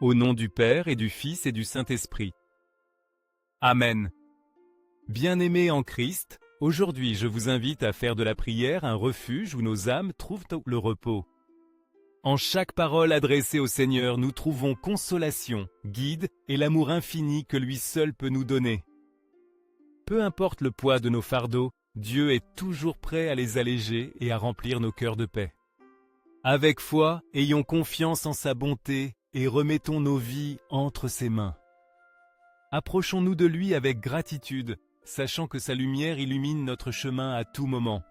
Au nom du Père et du Fils et du Saint-Esprit. Amen. Bien-aimés en Christ, aujourd'hui je vous invite à faire de la prière un refuge où nos âmes trouvent le repos. En chaque parole adressée au Seigneur, nous trouvons consolation, guide et l'amour infini que lui seul peut nous donner. Peu importe le poids de nos fardeaux, Dieu est toujours prêt à les alléger et à remplir nos cœurs de paix. Avec foi, ayons confiance en sa bonté et remettons nos vies entre ses mains. Approchons-nous de lui avec gratitude, sachant que sa lumière illumine notre chemin à tout moment.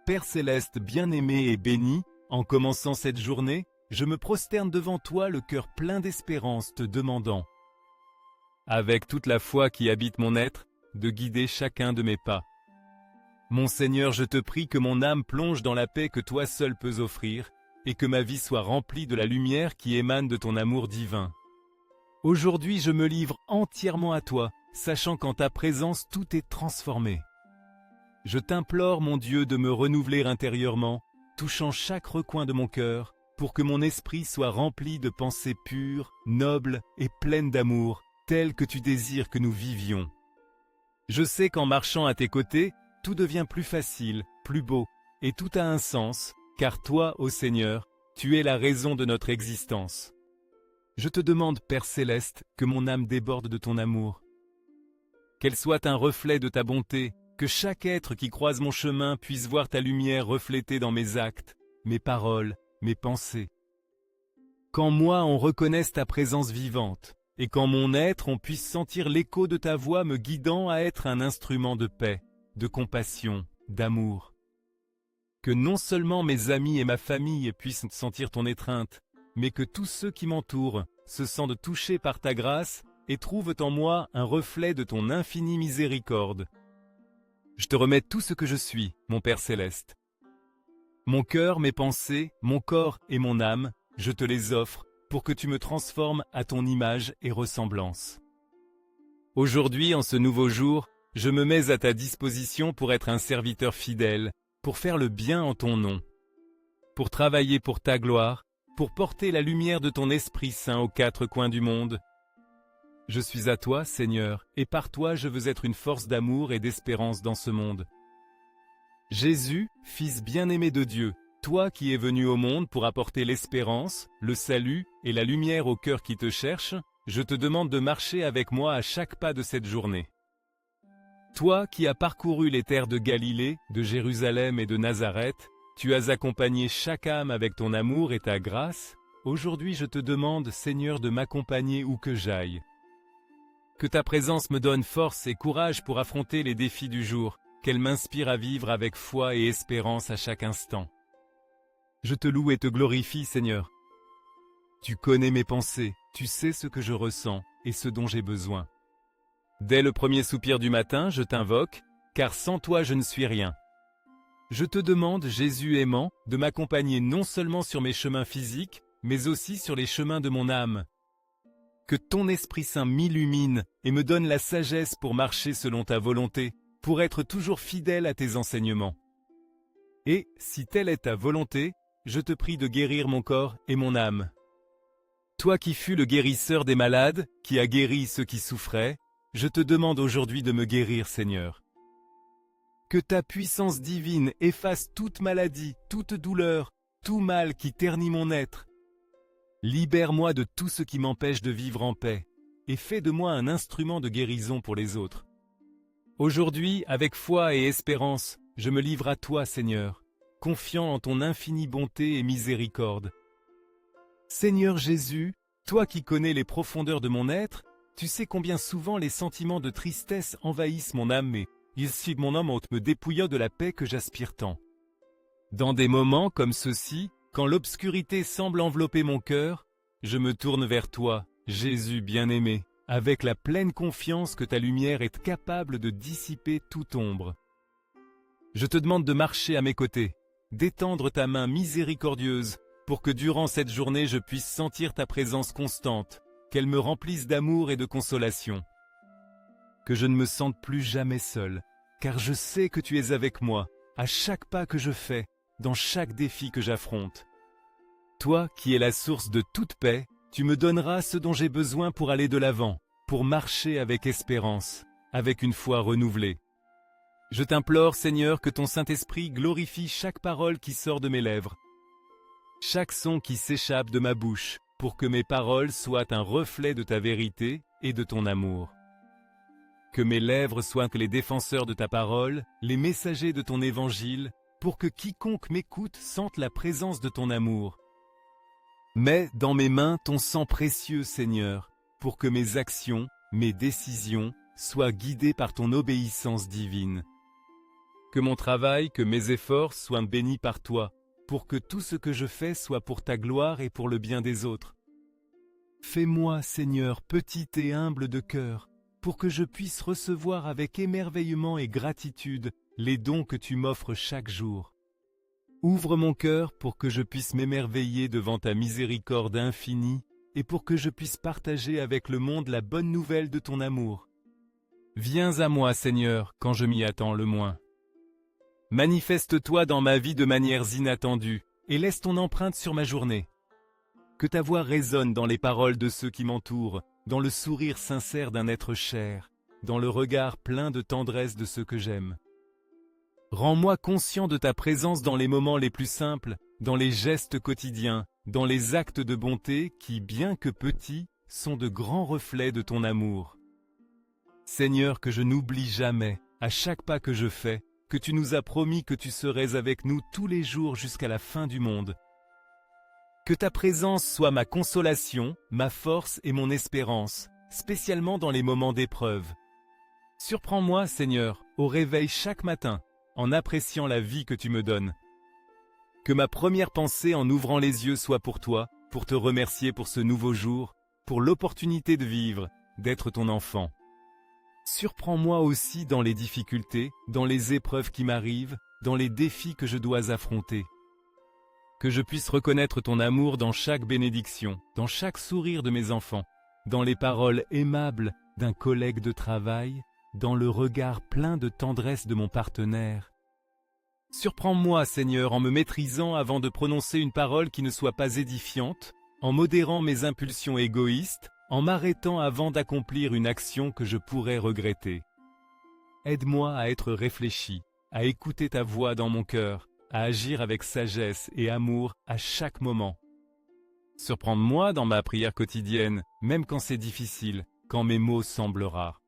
Père céleste bien-aimé et béni, en commençant cette journée, je me prosterne devant toi le cœur plein d'espérance te demandant, avec toute la foi qui habite mon être, de guider chacun de mes pas. Mon Seigneur, je te prie que mon âme plonge dans la paix que toi seul peux offrir, et que ma vie soit remplie de la lumière qui émane de ton amour divin. Aujourd'hui, je me livre entièrement à toi, sachant qu'en ta présence tout est transformé. Je t'implore, mon Dieu, de me renouveler intérieurement, touchant chaque recoin de mon cœur, pour que mon esprit soit rempli de pensées pures, nobles et pleines d'amour, telles que tu désires que nous vivions. Je sais qu'en marchant à tes côtés, tout devient plus facile, plus beau, et tout a un sens, car toi, ô Seigneur, tu es la raison de notre existence. Je te demande, Père céleste, que mon âme déborde de ton amour. Qu'elle soit un reflet de ta bonté, que chaque être qui croise mon chemin puisse voir ta lumière reflétée dans mes actes, mes paroles, mes pensées. Qu'en moi on reconnaisse ta présence vivante, et qu'en mon être on puisse sentir l'écho de ta voix me guidant à être un instrument de paix, de compassion, d'amour. Que non seulement mes amis et ma famille puissent sentir ton étreinte, mais que tous ceux qui m'entourent se sentent touchés par ta grâce et trouvent en moi un reflet de ton infinie miséricorde. Je te remets tout ce que je suis, mon Père céleste. Mon cœur, mes pensées, mon corps et mon âme, je te les offre pour que tu me transformes à ton image et ressemblance. Aujourd'hui, en ce nouveau jour, je me mets à ta disposition pour être un serviteur fidèle, pour faire le bien en ton nom, pour travailler pour ta gloire, pour porter la lumière de ton Esprit Saint aux quatre coins du monde. Je suis à toi, Seigneur, et par toi je veux être une force d'amour et d'espérance dans ce monde. Jésus, Fils bien-aimé de Dieu, toi qui es venu au monde pour apporter l'espérance, le salut et la lumière au cœur qui te cherche, je te demande de marcher avec moi à chaque pas de cette journée. Toi qui as parcouru les terres de Galilée, de Jérusalem et de Nazareth, tu as accompagné chaque âme avec ton amour et ta grâce. Aujourd'hui je te demande, Seigneur, de m'accompagner où que j'aille. Que ta présence me donne force et courage pour affronter les défis du jour, qu'elle m'inspire à vivre avec foi et espérance à chaque instant. Je te loue et te glorifie, Seigneur. Tu connais mes pensées, tu sais ce que je ressens et ce dont j'ai besoin. Dès le premier soupir du matin, je t'invoque, car sans toi je ne suis rien. Je te demande, Jésus aimant, de m'accompagner non seulement sur mes chemins physiques, mais aussi sur les chemins de mon âme. Que ton Esprit Saint m'illumine et me donne la sagesse pour marcher selon ta volonté, pour être toujours fidèle à tes enseignements. Et, si telle est ta volonté, je te prie de guérir mon corps et mon âme. Toi qui fus le guérisseur des malades, qui as guéri ceux qui souffraient, je te demande aujourd'hui de me guérir, Seigneur. Que ta puissance divine efface toute maladie, toute douleur, tout mal qui ternit mon être. Libère-moi de tout ce qui m'empêche de vivre en paix, et fais de moi un instrument de guérison pour les autres. Aujourd'hui, avec foi et espérance, je me livre à toi, Seigneur, confiant en ton infinie bonté et miséricorde. Seigneur Jésus, toi qui connais les profondeurs de mon être, tu sais combien souvent les sentiments de tristesse envahissent mon âme et ici mon âme me dépouillant de la paix que j'aspire tant. Dans des moments comme ceux-ci, quand l'obscurité semble envelopper mon cœur, je me tourne vers toi, Jésus bien-aimé, avec la pleine confiance que ta lumière est capable de dissiper toute ombre. Je te demande de marcher à mes côtés, d'étendre ta main miséricordieuse, pour que durant cette journée je puisse sentir ta présence constante, qu'elle me remplisse d'amour et de consolation. Que je ne me sente plus jamais seul, car je sais que tu es avec moi, à chaque pas que je fais, dans chaque défi que j'affronte. Toi qui es la source de toute paix, Tu me donneras ce dont j'ai besoin pour aller de l'avant, pour marcher avec espérance, avec une foi renouvelée. Je t'implore, Seigneur, que ton Saint-Esprit glorifie chaque parole qui sort de mes lèvres, chaque son qui s'échappe de ma bouche, pour que mes paroles soient un reflet de ta vérité et de ton amour. Que mes lèvres soient les défenseurs de ta parole, les messagers de ton évangile, pour que quiconque m'écoute sente la présence de ton amour. Mets dans mes mains ton sang précieux, Seigneur, pour que mes actions, mes décisions, soient guidées par ton obéissance divine. Que mon travail, que mes efforts soient bénis par toi, pour que tout ce que je fais soit pour ta gloire et pour le bien des autres. Fais-moi, Seigneur, petit et humble de cœur, pour que je puisse recevoir avec émerveillement et gratitude les dons que tu m'offres chaque jour. Ouvre mon cœur pour que je puisse m'émerveiller devant ta miséricorde infinie et pour que je puisse partager avec le monde la bonne nouvelle de ton amour. Viens à moi, Seigneur, quand je m'y attends le moins. Manifeste-toi dans ma vie de manières inattendues et laisse ton empreinte sur ma journée. Que ta voix résonne dans les paroles de ceux qui m'entourent, dans le sourire sincère d'un être cher, dans le regard plein de tendresse de ceux que j'aime. Rends-moi conscient de ta présence dans les moments les plus simples, dans les gestes quotidiens, dans les actes de bonté qui, bien que petits, sont de grands reflets de ton amour. Seigneur, que je n'oublie jamais, à chaque pas que je fais, que tu nous as promis que tu serais avec nous tous les jours jusqu'à la fin du monde. Que ta présence soit ma consolation, ma force et mon espérance, spécialement dans les moments d'épreuve. Surprends-moi, Seigneur, au réveil chaque matin, en appréciant la vie que tu me donnes. Que ma première pensée en ouvrant les yeux soit pour toi, pour te remercier pour ce nouveau jour, pour l'opportunité de vivre, d'être ton enfant. Surprends-moi aussi dans les difficultés, dans les épreuves qui m'arrivent, dans les défis que je dois affronter. Que je puisse reconnaître ton amour dans chaque bénédiction, dans chaque sourire de mes enfants, dans les paroles aimables d'un collègue de travail, dans le regard plein de tendresse de mon partenaire. Surprends-moi, Seigneur, en me maîtrisant avant de prononcer une parole qui ne soit pas édifiante, en modérant mes impulsions égoïstes, en m'arrêtant avant d'accomplir une action que je pourrais regretter. Aide-moi à être réfléchi, à écouter ta voix dans mon cœur, à agir avec sagesse et amour à chaque moment. Surprends-moi dans ma prière quotidienne, même quand c'est difficile, quand mes mots semblent rares.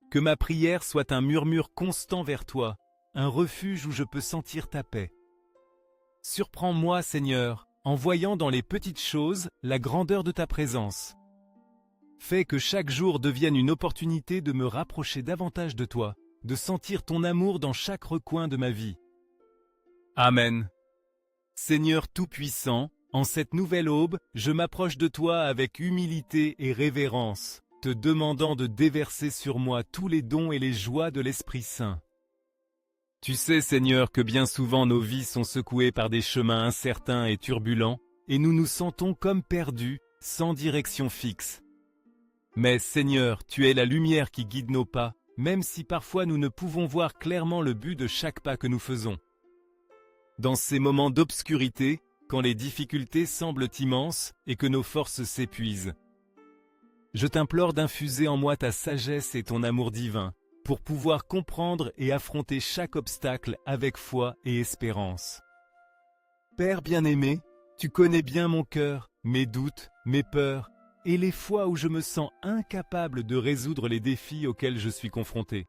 Que ma prière soit un murmure constant vers toi, un refuge où je peux sentir ta paix. Surprends-moi, Seigneur, en voyant dans les petites choses la grandeur de ta présence. Fais que chaque jour devienne une opportunité de me rapprocher davantage de toi, de sentir ton amour dans chaque recoin de ma vie. Amen. Seigneur Tout-Puissant, en cette nouvelle aube, je m'approche de toi avec humilité et révérence, te demandant de déverser sur moi tous les dons et les joies de l'Esprit Saint. Tu sais, Seigneur, que bien souvent nos vies sont secouées par des chemins incertains et turbulents, et nous nous sentons comme perdus, sans direction fixe. Mais Seigneur, tu es la lumière qui guide nos pas, même si parfois nous ne pouvons voir clairement le but de chaque pas que nous faisons. Dans ces moments d'obscurité, quand les difficultés semblent immenses et que nos forces s'épuisent, je t'implore d'infuser en moi ta sagesse et ton amour divin, pour pouvoir comprendre et affronter chaque obstacle avec foi et espérance. Père bien-aimé, tu connais bien mon cœur, mes doutes, mes peurs, et les fois où je me sens incapable de résoudre les défis auxquels je suis confronté.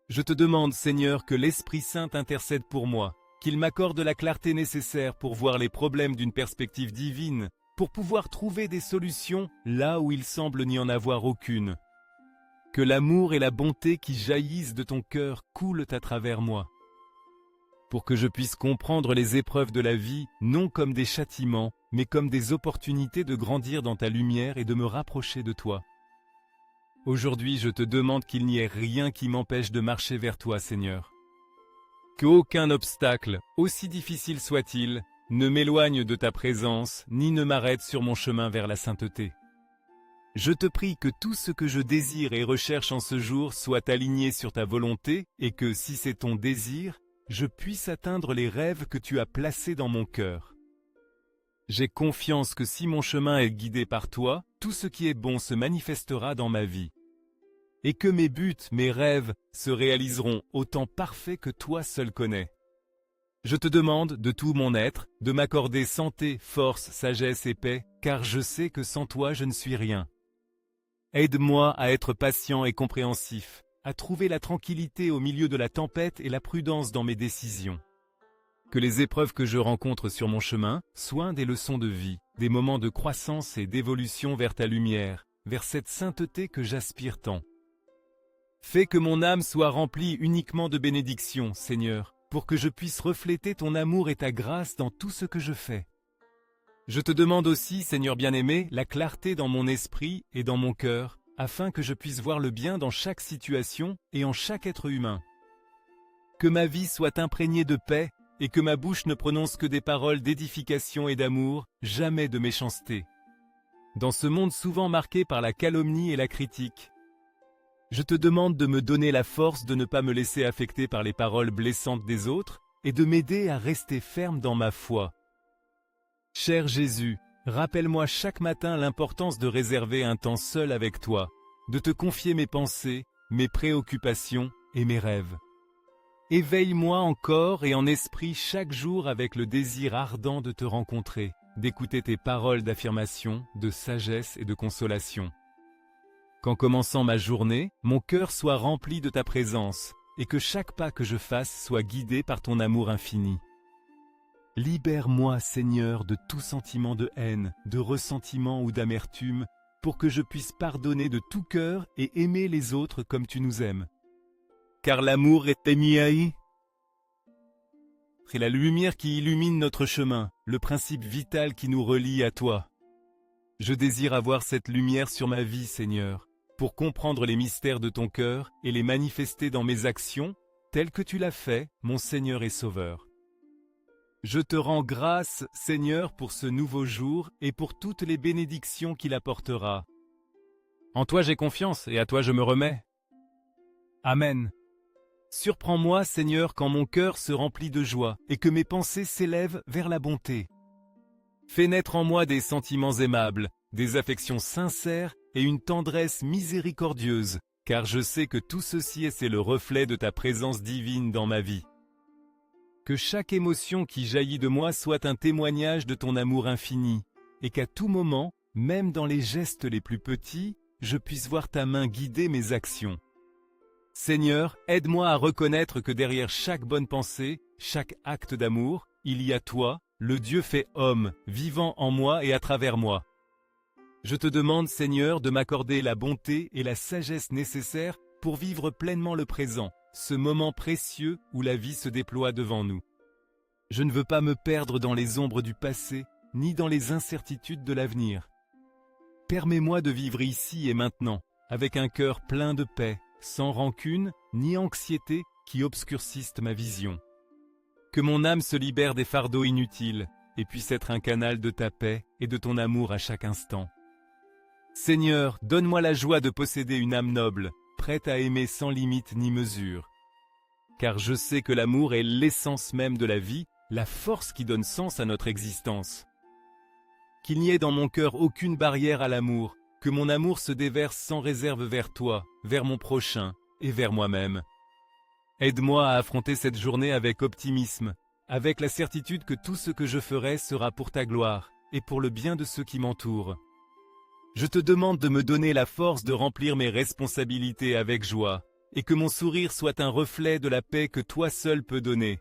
Je te demande, Seigneur, que l'Esprit Saint intercède pour moi, qu'il m'accorde la clarté nécessaire pour voir les problèmes d'une perspective divine, pour pouvoir trouver des solutions là où il semble n'y en avoir aucune. Que l'amour et la bonté qui jaillissent de ton cœur coulent à travers moi, pour que je puisse comprendre les épreuves de la vie non comme des châtiments, mais comme des opportunités de grandir dans ta lumière et de me rapprocher de toi. Aujourd'hui, je te demande qu'il n'y ait rien qui m'empêche de marcher vers toi, Seigneur. Qu'aucun obstacle, aussi difficile soit-il, ne m'éloigne de ta présence, ni ne m'arrête sur mon chemin vers la sainteté. Je te prie que tout ce que je désire et recherche en ce jour soit aligné sur ta volonté et que, si c'est ton désir, je puisse atteindre les rêves que tu as placés dans mon cœur. J'ai confiance que si mon chemin est guidé par toi, tout ce qui est bon se manifestera dans ma vie. Et que mes buts, mes rêves, se réaliseront autant parfaits que toi seul connais. Je te demande de tout mon être, de m'accorder santé, force, sagesse et paix, car je sais que sans toi je ne suis rien. Aide-moi à être patient et compréhensif, à trouver la tranquillité au milieu de la tempête et la prudence dans mes décisions. Que les épreuves que je rencontre sur mon chemin soient des leçons de vie, des moments de croissance et d'évolution vers ta lumière, vers cette sainteté que j'aspire tant. Fais que mon âme soit remplie uniquement de bénédictions, Seigneur, pour que je puisse refléter ton amour et ta grâce dans tout ce que je fais. Je te demande aussi, Seigneur bien-aimé, la clarté dans mon esprit et dans mon cœur, afin que je puisse voir le bien dans chaque situation et en chaque être humain. Que ma vie soit imprégnée de paix et que ma bouche ne prononce que des paroles d'édification et d'amour, jamais de méchanceté. Dans ce monde souvent marqué par la calomnie et la critique, je te demande de me donner la force de ne pas me laisser affecter par les paroles blessantes des autres et de m'aider à rester ferme dans ma foi. Cher Jésus, rappelle-moi chaque matin l'importance de réserver un temps seul avec toi, de te confier mes pensées, mes préoccupations et mes rêves. Éveille-moi en corps et en esprit chaque jour avec le désir ardent de te rencontrer, d'écouter tes paroles d'affirmation, de sagesse et de consolation. Qu'en commençant ma journée, mon cœur soit rempli de ta présence et que chaque pas que je fasse soit guidé par ton amour infini. Libère-moi, Seigneur, de tout sentiment de haine, de ressentiment ou d'amertume, pour que je puisse pardonner de tout cœur et aimer les autres comme tu nous aimes. Car l'amour est Emiaï. C'est la lumière qui illumine notre chemin, le principe vital qui nous relie à toi. Je désire avoir cette lumière sur ma vie, Seigneur, pour comprendre les mystères de ton cœur et les manifester dans mes actions, telles que tu l'as fait, mon Seigneur et Sauveur. Je te rends grâce, Seigneur, pour ce nouveau jour et pour toutes les bénédictions qu'il apportera. En toi j'ai confiance et à toi je me remets. Amen. Surprends-moi, Seigneur, quand mon cœur se remplit de joie et que mes pensées s'élèvent vers la bonté. Fais naître en moi des sentiments aimables, des affections sincères et une tendresse miséricordieuse, car je sais que tout ceci est le reflet de ta présence divine dans ma vie. Que chaque émotion qui jaillit de moi soit un témoignage de ton amour infini, et qu'à tout moment, même dans les gestes les plus petits, je puisse voir ta main guider mes actions. Seigneur, aide-moi à reconnaître que derrière chaque bonne pensée, chaque acte d'amour, il y a toi, le Dieu fait homme, vivant en moi et à travers moi. Je te demande, Seigneur, de m'accorder la bonté et la sagesse nécessaires pour vivre pleinement le présent, ce moment précieux où la vie se déploie devant nous. Je ne veux pas me perdre dans les ombres du passé, ni dans les incertitudes de l'avenir. Permets-moi de vivre ici et maintenant, avec un cœur plein de paix, sans rancune ni anxiété qui obscurcissent ma vision. Que mon âme se libère des fardeaux inutiles et puisse être un canal de ta paix et de ton amour à chaque instant. Seigneur, donne-moi la joie de posséder une âme noble, prête à aimer sans limite ni mesure. Car je sais que l'amour est l'essence même de la vie, la force qui donne sens à notre existence. Qu'il n'y ait dans mon cœur aucune barrière à l'amour, que mon amour se déverse sans réserve vers toi, vers mon prochain et vers moi-même. Aide-moi à affronter cette journée avec optimisme, avec la certitude que tout ce que je ferai sera pour ta gloire et pour le bien de ceux qui m'entourent. Je te demande de me donner la force de remplir mes responsabilités avec joie, et que mon sourire soit un reflet de la paix que toi seul peux donner.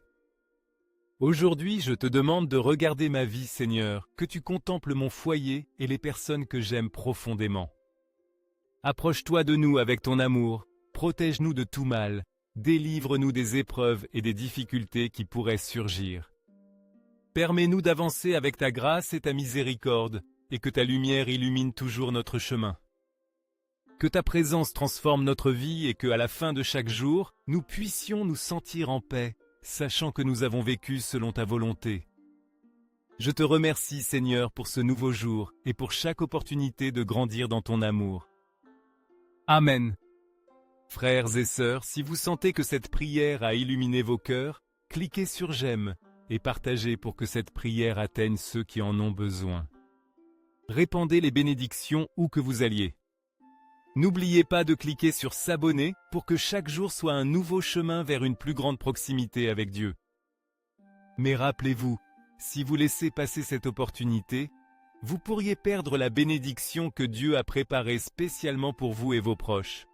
Aujourd'hui, je te demande de regarder ma vie, Seigneur, que tu contemples mon foyer et les personnes que j'aime profondément. Approche-toi de nous avec ton amour, protège-nous de tout mal, délivre-nous des épreuves et des difficultés qui pourraient surgir. Permets-nous d'avancer avec ta grâce et ta miséricorde, et que ta lumière illumine toujours notre chemin. Que ta présence transforme notre vie et que, à la fin de chaque jour, nous puissions nous sentir en paix, sachant que nous avons vécu selon ta volonté. Je te remercie, Seigneur, pour ce nouveau jour et pour chaque opportunité de grandir dans ton amour. Amen. Frères et sœurs, si vous sentez que cette prière a illuminé vos cœurs, cliquez sur j'aime et partagez pour que cette prière atteigne ceux qui en ont besoin. Répandez les bénédictions où que vous alliez. N'oubliez pas de cliquer sur s'abonner pour que chaque jour soit un nouveau chemin vers une plus grande proximité avec Dieu. Mais rappelez-vous, si vous laissez passer cette opportunité, vous pourriez perdre la bénédiction que Dieu a préparée spécialement pour vous et vos proches.